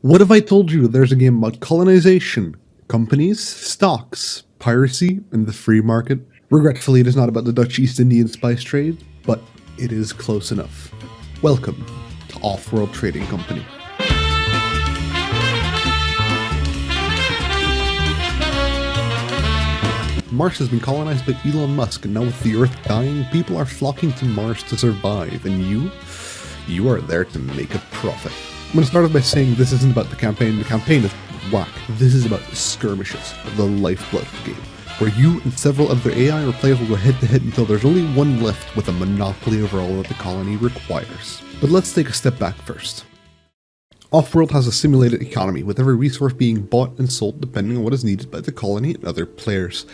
What if I told you there's a game about colonization, companies, stocks, piracy, and the free market? Regretfully, it is not about the Dutch East Indian spice trade, but it is close enough. Welcome to Offworld Trading Company. Mars has been colonized by Elon Musk, and now with the Earth dying, people are flocking to Mars to survive, and you are there to make a profit. I'm going to start off by saying this isn't about the campaign is whack. This is about skirmishes, the lifeblood of the game, where you and several other AI or players will go head to head until there's only one left with a monopoly over all that the colony requires. But let's take a step back first. Offworld has a simulated economy, with every resource being bought and sold depending on what is needed by the colony and other players.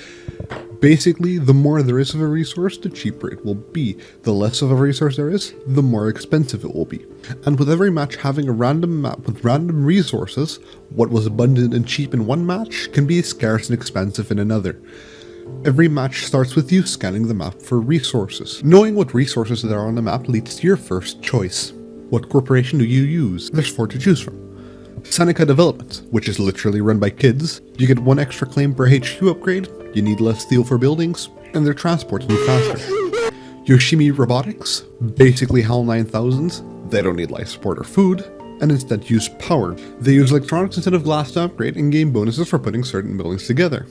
Basically, the more there is of a resource, the cheaper it will be. The less of a resource there is, the more expensive it will be. And with every match having a random map with random resources, what was abundant and cheap in one match can be scarce and expensive in another. Every match starts with you scanning the map for resources. Knowing what resources there are on the map leads to your first choice. What corporation do you use? There's 4 to choose from. Seneca Development, which is literally run by kids. You get 1 extra claim per HQ upgrade, you need less steel for buildings, and their transports move faster. Yoshimi Robotics, basically HAL 9000s, they don't need life support or food, and instead use power. They use electronics instead of glass to upgrade and gain bonuses for putting certain buildings together.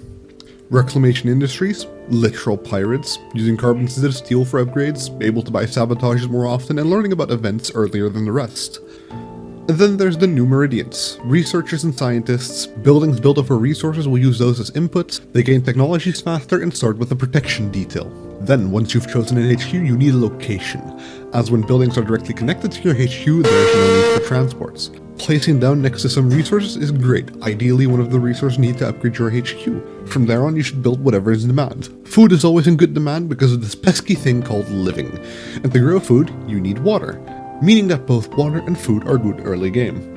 Reclamation Industries, literal pirates, using carbon instead of steel for upgrades, able to buy sabotages more often, and learning about events earlier than the rest. And then there's the New Meridians, researchers and scientists. Buildings built over resources will use those as inputs, they gain technologies faster, and start with a protection detail. Then, once you've chosen an HQ, you need a location, as when buildings are directly connected to your HQ, there's no need for transports. Placing down next to some resources is great, ideally one of the resources need to upgrade your HQ. From there on, you should build whatever is in demand. Food is always in good demand because of this pesky thing called living. And to grow food, you need water, meaning that both water and food are good early game.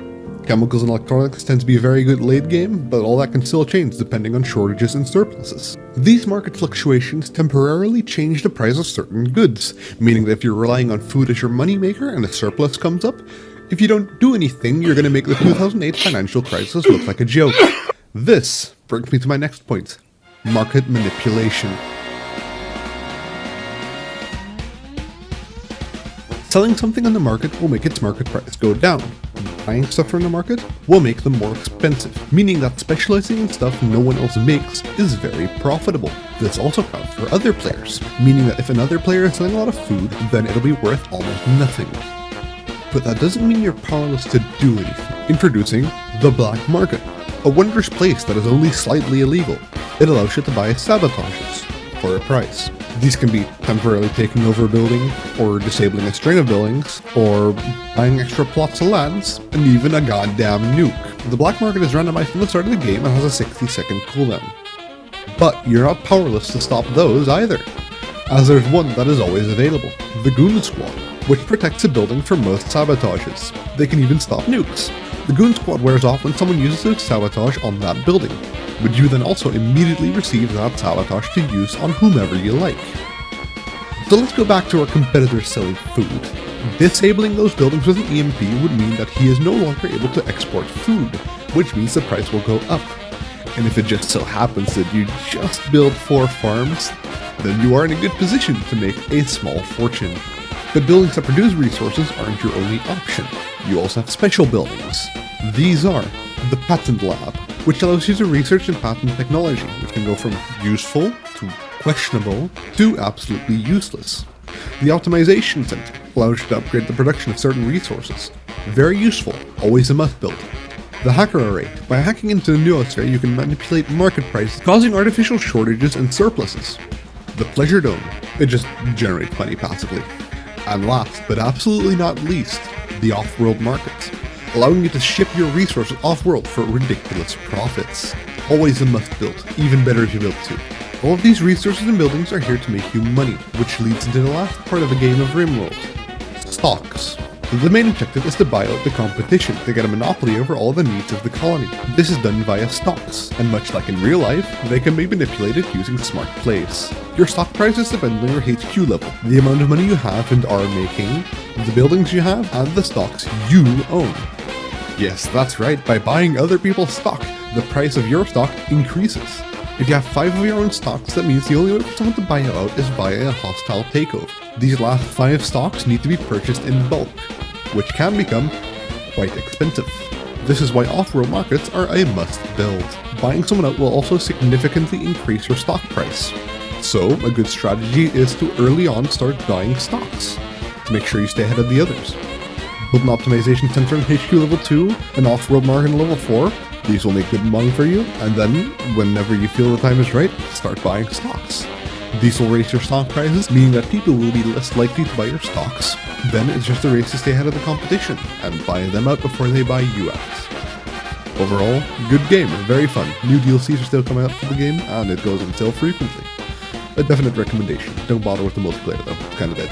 Chemicals and electronics tend to be very good late game, but all that can still change depending on shortages and surpluses. These market fluctuations temporarily change the price of certain goods, meaning that if you're relying on food as your moneymaker and a surplus comes up, if you don't do anything, you're going to make the 2008 financial crisis look like a joke. This brings me to my next point: market manipulation. Selling something on the market will make its market price go down. Buying stuff from the market will make them more expensive, meaning that specializing in stuff no one else makes is very profitable. This also counts for other players, meaning that if another player is selling a lot of food, then it'll be worth almost nothing. But that doesn't mean you're powerless to do anything. Introducing the black market, a wondrous place that is only slightly illegal. It allows you to buy sabotages for a price. These can be temporarily taking over a building, or disabling a string of buildings, or buying extra plots of lands, and even a goddamn nuke. The black market is randomized from the start of the game and has a 60-second cooldown. But you're not powerless to stop those either, as there's one that is always available: the Goon Squad, which protects a building from most sabotages. They can even stop nukes. The Goon Squad wears off when someone uses a sabotage on that building, but you then also immediately receive that sabotage to use on whomever you like. So let's go back to our competitor selling food. Disabling those buildings with an EMP would mean that he is no longer able to export food, which means the price will go up. And if it just so happens that you just build 4 farms, then you are in a good position to make a small fortune. But buildings that produce resources aren't your only option. You also have special buildings. These are the Patent Lab, which allows you to research and patent technology, which can go from useful to questionable to absolutely useless. The Optimization Center allows you to upgrade the production of certain resources. Very useful, always a must build. The Hacker Array. By hacking into the noosphere, you can manipulate market prices, causing artificial shortages and surpluses. The Pleasure Dome. It just generates money passively. And last, but absolutely not least, the off-world market, allowing you to ship your resources off-world for ridiculous profits. Always a must-build, even better if you build 2. All of these resources and buildings are here to make you money, which leads into the last part of a game of RimWorld: stocks. The main objective is to buy out the competition to get a monopoly over all the needs of the colony. This is done via stocks, and much like in real life, they can be manipulated using smart plays. Your stock prices depend on your HQ level, the amount of money you have and are making, the buildings you have, and the stocks you own. Yes, that's right, by buying other people's stock, the price of your stock increases. If you have 5 of your own stocks, that means the only way for someone to buy you out is via a hostile takeover. These last 5 stocks need to be purchased in bulk, which can become quite expensive. This is why off-world markets are a must-build. Buying someone out will also significantly increase your stock price. So, a good strategy is to early on start buying stocks, to make sure you stay ahead of the others. Build an optimization center in HQ level 2, an off-world market in level 4, these will make good money for you, and then, whenever you feel the time is right, start buying stocks. These will raise your stock prices, meaning that people will be less likely to buy your stocks. Then it's just a race to stay ahead of the competition, and buy them out before they buy you out. Overall, good game, very fun. New DLCs are still coming out for the game, and it goes on sale frequently. A definite recommendation. Don't bother with the multiplayer though, kinda dead.